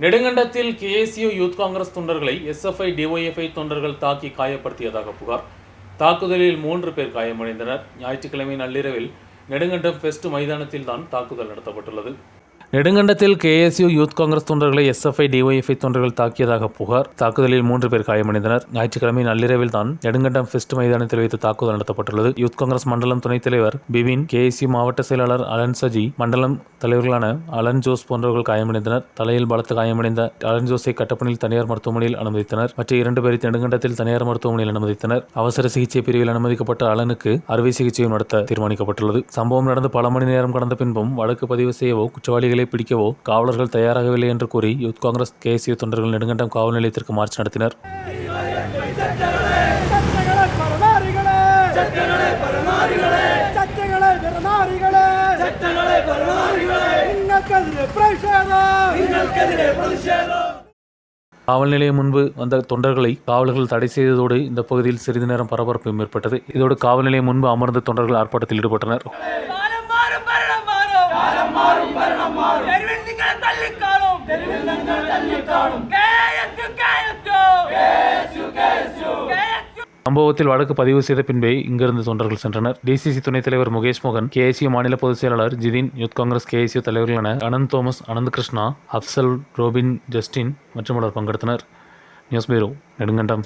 நெடுங்கண்டத்தில் KSU youth Congress தொண்டர்களை SFI DYFI தொண்டர்கள் தாக்கி காயப்படுத்தியதாக புகார். தாக்குதலில் 3 பேர் காயமடைந்தனர். ஞாயிற்றுக்கிழமை நள்ளிரவில் நெடுங்கண்டம் ஃபெஸ்ட் மைதானத்தில் தான் தாக்குதல் நடத்தப்பட்டுள்ளது. நெடுங்கண்டத்தில் கேஎஸ்யூ யூத் காங்கிரஸ் தொண்டர்களை எஸ்எஃப்ஐ டிஒய்எஃப்ஐ தொண்டர்கள் தாக்கியதாக புகார். தாக்குதலில் 3 பேர் காயமடைந்தனர். ஞாயிற்றுக்கிழமை நள்ளிரவில் தான் நெடுங்கண்டம் ஃபெஸ்ட் மைதானத்தில் வைத்து தாக்குதல் நடத்தப்பட்டுள்ளது. யூத் காங்கிரஸ் மண்டலம் துணைத் தலைவர் பிபின், கேஎஸ்யூ மாவட்ட செயலாளர் அலன் சஜி, மண்டலம் தலைவர்களான அலன் ஜோஸ் போன்றவர்கள் காயமடைந்தனர். தலையில் பலத்த காயமடைந்த அலன் ஜோஸை கட்டப்பணியில் தனியார் மருத்துவமனையில் அனுமதித்தனர். மற்ற 2 பேரை நெடுங்கண்டத்தில் தனியார் மருத்துவமனையில் அனுமதித்தனர். அவசர சிகிச்சை பிரிவில் அனுமதிக்கப்பட்ட அலனுக்கு அறுவை சிகிச்சையும் நடத்த தீர்மானிக்கப்பட்டுள்ளது. சம்பவம் நடந்து பல மணி நேரம் கடந்த பின்பும் வழக்கு பதிவு செய்யவோ குற்றவாளிகளை பிடிக்கவோ காவலர்கள் தயாராகவில்லை என்று கூறி யூத் காங்கிரஸ் கேஎஸ்யூ தொண்டர்கள் நெடுங்கண்டம் காவல் நிலையத்திற்கு மார்ச் நடத்தினர். காவல் நிலையம் முன்பு வந்த தொண்டர்களை காவலர்கள் தடை செய்ததோடு இந்த பகுதியில் சிறிது நேரம் பரபரப்பும் ஏற்பட்டது. இதோடு காவல் நிலையம் முன்பு அமர்ந்த தொண்டர்கள் ஆர்ப்பாட்டத்தில் ஈடுபட்டனர். சம்பவத்தில் வழக்கு பதிவு செய்த பின்பே இங்கிருந்து தொண்டர்கள் சென்றனர். டிசிசி துணைத் தலைவர் முகேஷ் மோகன், கேஎஸ்யூ மாநில பொதுச் செயலாளர் ஜிதின், யூத் காங்கிரஸ் கேஎஸ்யூ தலைவர்களான அனந்த் தோமஸ், அனந்த் கிருஷ்ணா, அப்சல், ரோபின், ஜஸ்டின் மற்றும் பலர் பங்கெடுத்தனர். News bureau, Nedumkandam.